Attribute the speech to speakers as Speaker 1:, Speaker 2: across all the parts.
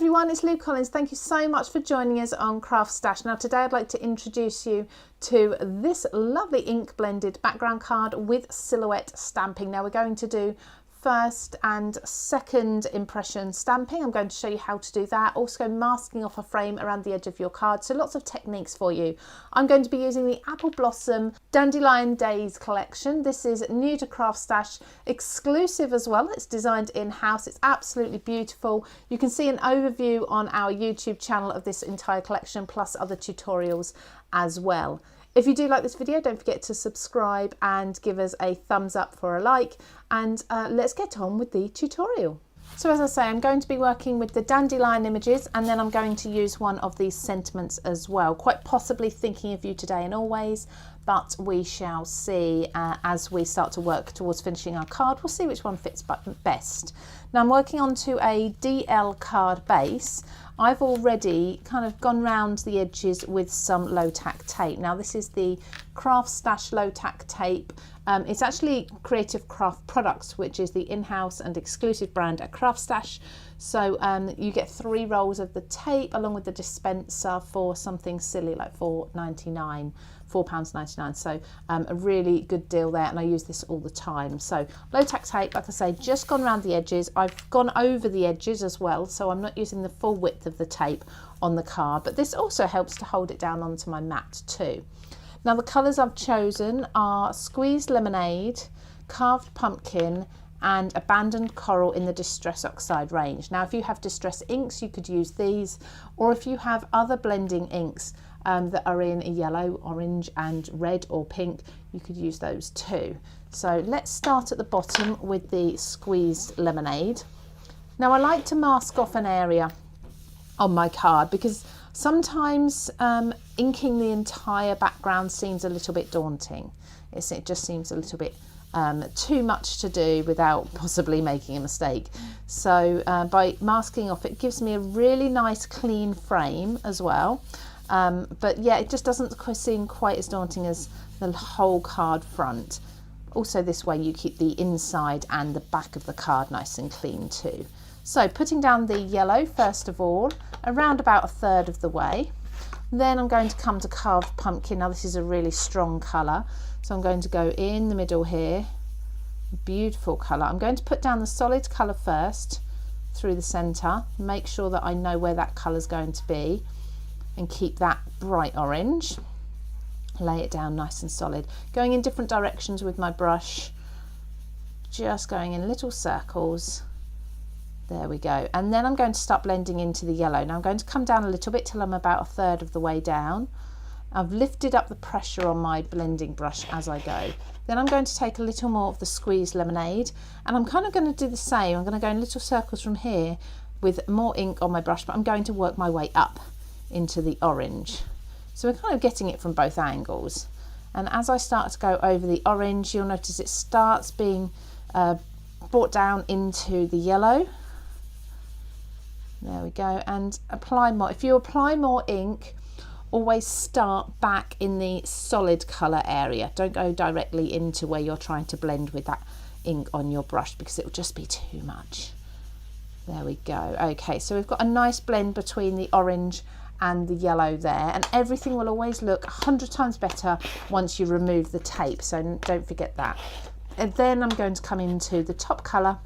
Speaker 1: everyone, it's Lou Collins. Thank you so much for joining us on CraftStash. Now today I'd like to introduce you to this lovely ink blended background card with silhouette stamping. Now we're going to do first and second impression stamping. I'm going to show you how to do that. Also masking off a frame around the edge of your card. So lots of techniques for you. I'm going to be using the Apple Blossom Dandelion Days collection. This is new to CraftStash, exclusive as well. It's designed in-house. It's absolutely beautiful. You can see an overview on our YouTube channel of this entire collection, plus other tutorials as well. If you do like this video, don't forget to subscribe and give us a thumbs up for a like, and let's get on with the tutorial. So as I say, I'm going to be working with the dandelion images, and then I'm going to use one of these sentiments as well, quite possibly thinking of you today and always, but we shall see as we start to work towards finishing our card. We'll see which one fits best. Now I'm working onto a DL card base. I've already kind of gone round the edges with some low tack tape. Now this is the CraftStash low tack tape. It's actually Creative Craft Products, which is the in-house and exclusive brand at CraftStash. So you get 3 rolls of the tape along with the dispenser for something silly like £4.99. So a really good deal there, and I use this all the time. So low tack tape, like I say, just gone around the edges. I've gone over the edges as well, so I'm not using the full width of the tape on the card, but this also helps to hold it down onto my mat too. Now the colours I've chosen are Squeezed Lemonade, Carved Pumpkin, and Abandoned Coral in the Distress Oxide range. Now if you have Distress inks, you could use these, or if you have other blending inks that are in a yellow, orange and red or pink, you could use those too. So let's start at the bottom with the Squeezed Lemonade. Now I like to mask off an area on my card because sometimes inking the entire background seems a little bit daunting. It just seems a little bit too much to do without possibly making a mistake. So by masking off, it gives me a really nice clean frame as well. But yeah, it just doesn't seem quite as daunting as the whole card front. Also this way you keep the inside and the back of the card nice and clean too. So putting down the yellow first of all, around about a third of the way. Then I'm going to come to Carved Pumpkin. Now this is a really strong colour, so I'm going to go in the middle here. Beautiful colour. I'm going to put down the solid colour first through the centre, make sure that I know where that colour is going to be, and keep that bright orange. Lay it down nice and solid, going in different directions with my brush, just going in little circles. There we go. And then I'm going to start blending into the yellow. Now I'm going to come down a little bit till I'm about a third of the way down. I've lifted up the pressure on my blending brush as I go. Then I'm going to take a little more of the Squeezed Lemonade, and I'm kind of going to do the same. I'm going to go in little circles from here with more ink on my brush, but I'm going to work my way up into the orange. So we're kind of getting it from both angles. And as I start to go over the orange, you'll notice it starts being brought down into the yellow. There we go, and apply more. If you apply more ink, always start back in the solid colour area. Don't go directly into where you're trying to blend with that ink on your brush, because it will just be too much. There we go. Okay, so we've got a nice blend between the orange and the yellow there, and everything will always look 100 times better once you remove the tape, so don't forget that. And then I'm going to come into the top colour,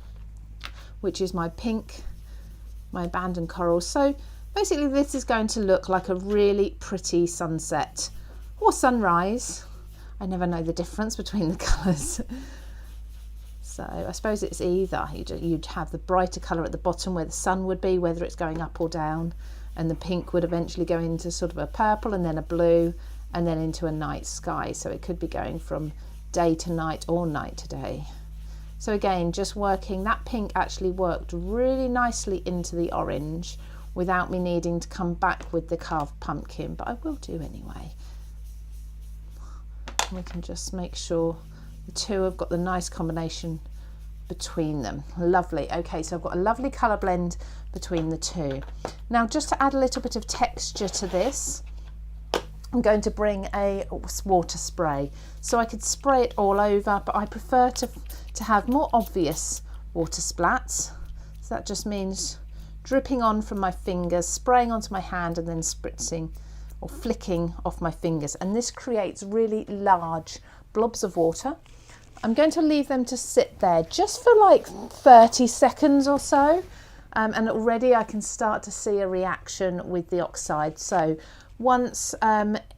Speaker 1: which is my pink, my Abandoned Coral. So basically this is going to look like a really pretty sunset or sunrise. I never know the difference between the colours. So I suppose it's either. You'd have the brighter colour at the bottom where the sun would be, whether it's going up or down, and the pink would eventually go into sort of a purple and then a blue and then into a night sky. So it could be going from day to night or night to day. So again, just working, that pink actually worked really nicely into the orange without me needing to come back with the Carved Pumpkin, but I will do anyway. And we can just make sure the two have got the nice combination between them. Lovely. Okay, so I've got a lovely colour blend between the two. Now just to add a little bit of texture to this, I'm going to bring a water spray. So I could spray it all over, but I prefer to have more obvious water splats. So that just means dripping on from my fingers, spraying onto my hand and then spritzing or flicking off my fingers. And this creates really large blobs of water. I'm going to leave them to sit there just for like 30 seconds or so. And already I can start to see a reaction with the oxide. So once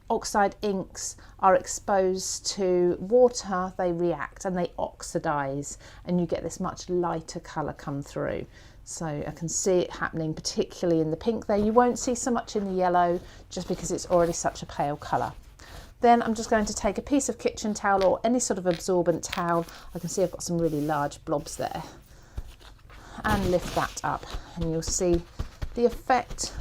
Speaker 1: oxide inks are exposed to water, they react and they oxidize, and you get this much lighter colour come through. So I can see it happening particularly in the pink there. You won't see so much in the yellow just because it's already such a pale colour. Then I'm just going to take a piece of kitchen towel or any sort of absorbent towel. I can see I've got some really large blobs there. And lift that up and you'll see the effect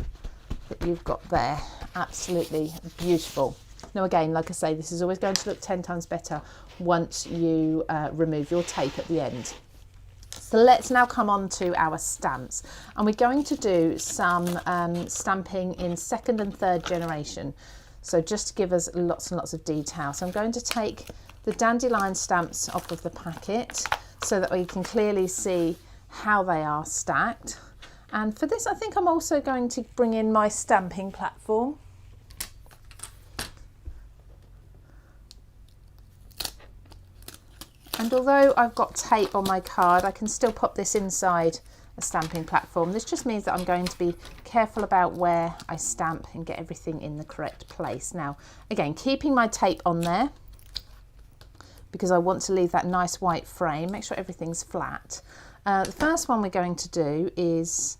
Speaker 1: that you've got there. Absolutely beautiful. Now again, like I say, this is always going to look 10 times better once you remove your tape at the end. So let's now come on to our stamps, and we're going to do some stamping in 2nd and 3rd generation. So just to give us lots and lots of detail. So I'm going to take the dandelion stamps off of the packet so that we can clearly see how they are stacked. And for this, I think I'm also going to bring in my stamping platform. And although I've got tape on my card, I can still pop this inside a stamping platform. This just means that I'm going to be careful about where I stamp and get everything in the correct place. Now, again, keeping my tape on there because I want to leave that nice white frame, make sure everything's flat. The first one we're going to do is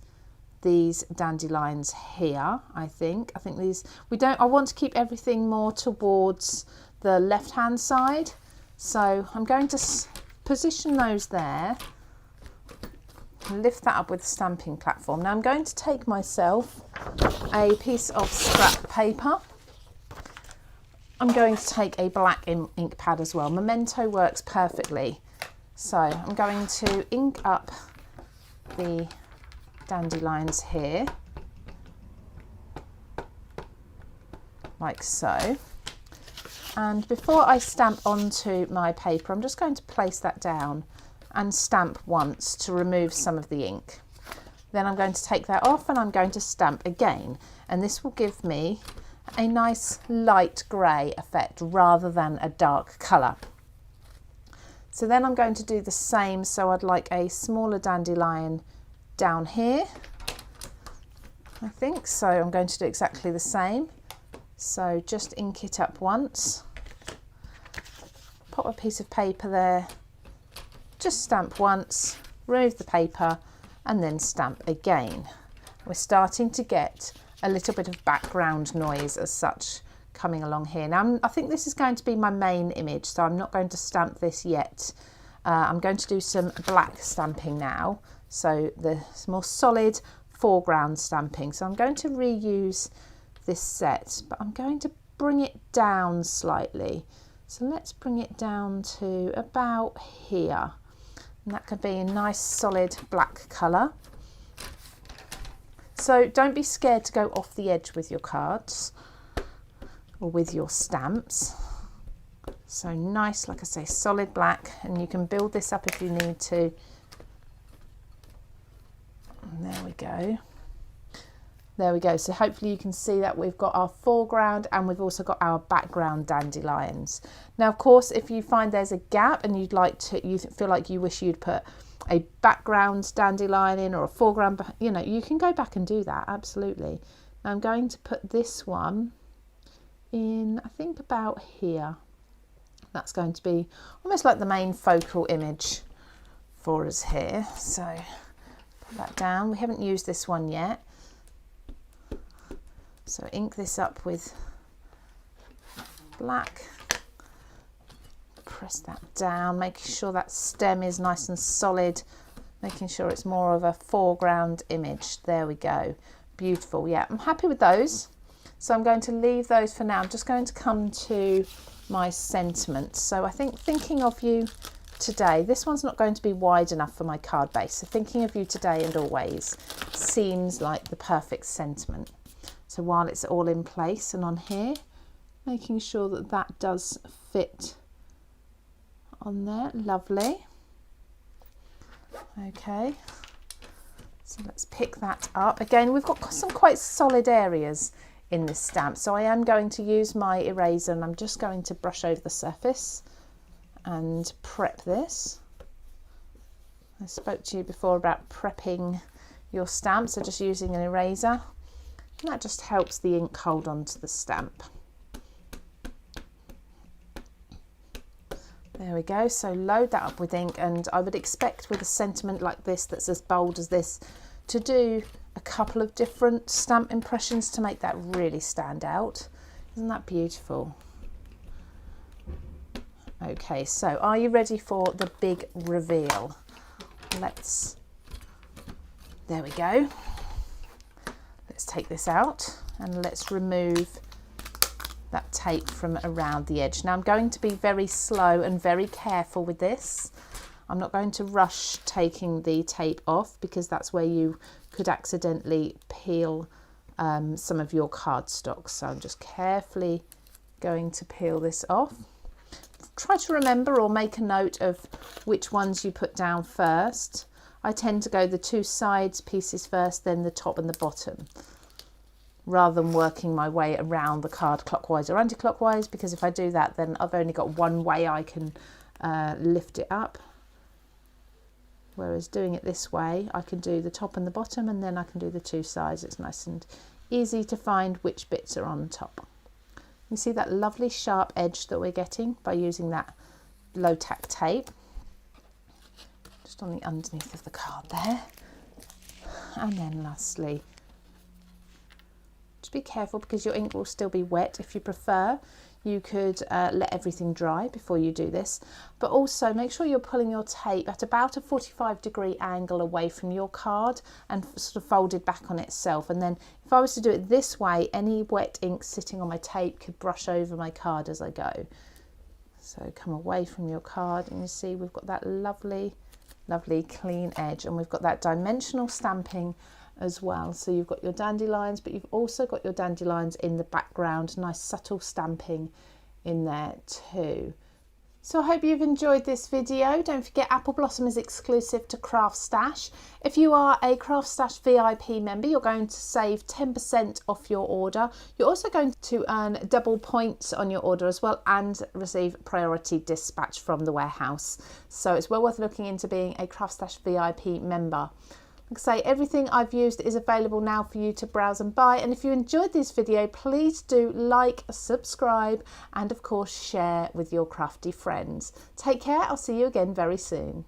Speaker 1: these dandelions here. I think these, I want to keep everything more towards the left hand side. So I'm going to position those there, lift that up with the stamping platform. Now I'm going to take myself a piece of scrap paper. I'm going to take a black ink pad as well. Memento works perfectly. So I'm going to ink up the dandelions here, like so. And before I stamp onto my paper, I'm just going to place that down and stamp once to remove some of the ink. Then I'm going to take that off and I'm going to stamp again. And this will give me a nice light grey effect rather than a dark colour. So then I'm going to do the same. So I'd like a smaller dandelion down here, I think. So I'm going to do exactly the same. So just ink it up once, pop a piece of paper there, just stamp once, remove the paper and then stamp again. We're starting to get a little bit of background noise as such coming along here. Now I think this is going to be my main image, so I'm not going to stamp this yet. I'm going to do some black stamping now, so the more solid foreground stamping. So I'm going to reuse this set, but I'm going to bring it down slightly. So let's bring it down to about here. And that could be a nice solid black colour. So don't be scared to go off the edge with your cards or with your stamps. So nice, like I say, solid black, and you can build this up if you need to. And there we go. There we go. So hopefully you can see that we've got our foreground and we've also got our background dandelions. Now, of course, if you find there's a gap and you feel like you wish you'd put a background dandelion in or a foreground, you can go back and do that. Absolutely. Now I'm going to put this one in, I think about here. That's going to be almost like the main focal image for us here. So put that down. We haven't used this one yet. So ink this up with black, press that down, making sure that stem is nice and solid, making sure it's more of a foreground image. There we go. Beautiful. Yeah, I'm happy with those. So I'm going to leave those for now. I'm just going to come to my sentiment. So I think thinking of you today, this one's not going to be wide enough for my card base. So thinking of you today and always seems like the perfect sentiment. So while it's all in place and on here, making sure that that does fit on there. Lovely. Okay. So let's pick that up. Again, we've got some quite solid areas in this stamp, so I am going to use my eraser and I'm just going to brush over the surface and prep this. I spoke to you before about prepping your stamp, so just using an eraser, and that just helps the ink hold onto the stamp. There we go, so load that up with ink, and I would expect with a sentiment like this that's as bold as this to do a couple of different stamp impressions to make that really stand out. Isn't that beautiful? Okay, so are you ready for the big reveal? There we go. Let's take this out and let's remove that tape from around the edge. Now I'm going to be very slow and very careful with this. I'm not going to rush taking the tape off because that's where you could accidentally peel some of your cardstock. So I'm just carefully going to peel this off. Try to remember or make a note of which ones you put down first. I tend to go the two sides pieces first, then the top and the bottom, rather than working my way around the card clockwise or anti-clockwise, because if I do that then I've only got one way I can lift it up. Whereas doing it this way, I can do the top and the bottom, and then I can do the two sides. It's nice and easy to find which bits are on top. You see that lovely sharp edge that we're getting by using that low tack tape just on the underneath of the card there. And then lastly, just be careful because your ink will still be wet. If you prefer, you could let everything dry before you do this, but also make sure you're pulling your tape at about a 45-degree angle away from your card and sort of folded back on itself. And then if I was to do it this way, any wet ink sitting on my tape could brush over my card as I go. So come away from your card and you see we've got that lovely, lovely clean edge, and we've got that dimensional stamping as well. So you've got your dandelions, but you've also got your dandelions in the background, nice subtle stamping in there too. So I hope you've enjoyed this video. Don't forget Apple Blossom is exclusive to CraftStash. If you are a CraftStash VIP member, you're going to save 10% off your order. You're also going to earn double points on your order as well and receive priority dispatch from the warehouse. So it's well worth looking into being a CraftStash VIP member. Like I say, everything I've used is available now for you to browse and buy. And if you enjoyed this video, please do like, subscribe, and of course share with your crafty friends. Take care. I'll see you again very soon.